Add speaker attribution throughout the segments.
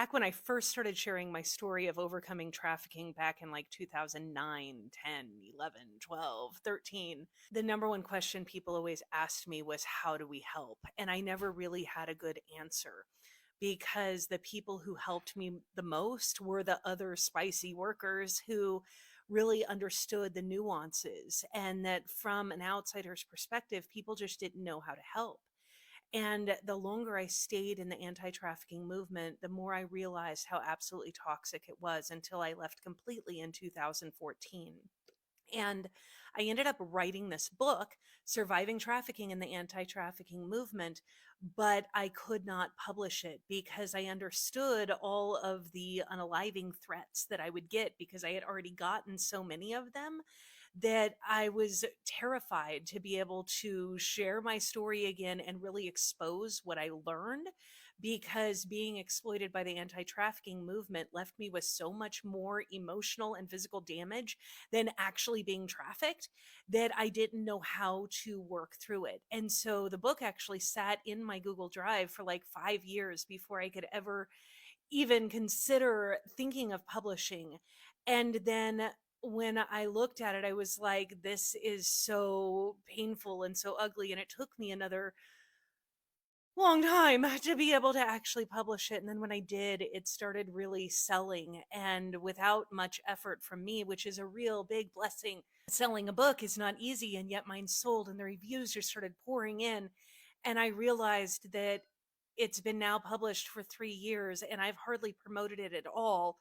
Speaker 1: Back when I first started sharing my story of overcoming trafficking back in like 2009, 10, 11, 12, 13, the number one question people always asked me was, how do we help? And I never really had a good answer because the people who helped me the most were the other spicy workers who really understood the nuances, and that from an outsider's perspective, people just didn't know how to help. And the longer I stayed in the anti trafficking movement, the more I realized how absolutely toxic it was until I left completely in 2014. And I ended up writing this book, Surviving Trafficking in the Anti Trafficking Movement, but I could not publish it because I understood all of the unaliving threats that I would get because I had already gotten so many of them that I was terrified to be able to share my story again and really expose what I learned, because being exploited by the anti trafficking movement left me with so much more emotional and physical damage than actually being trafficked, that I didn't know how to work through it. And so the book actually sat in my Google Drive for like 5 years before I could ever even consider thinking of publishing. And then when I looked at it, I was like, this is so painful and so ugly. And it took me another long time to be able to actually publish it. And then when I did, it started really selling, and without much effort from me, which is a real big blessing. Selling a book is not easy, and yet mine sold, and the reviews just started pouring in. And I realized that it's been now published for 3 years, and I've hardly promoted it at all.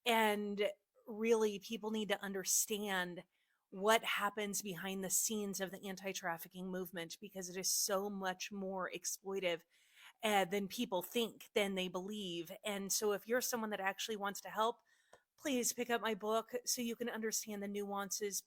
Speaker 1: And really, people need to understand what happens behind the scenes of the anti trafficking movement, because it is so much more exploitive than people think, than they believe. And so, if you're someone that actually wants to help, please pick up my book so you can understand the nuances.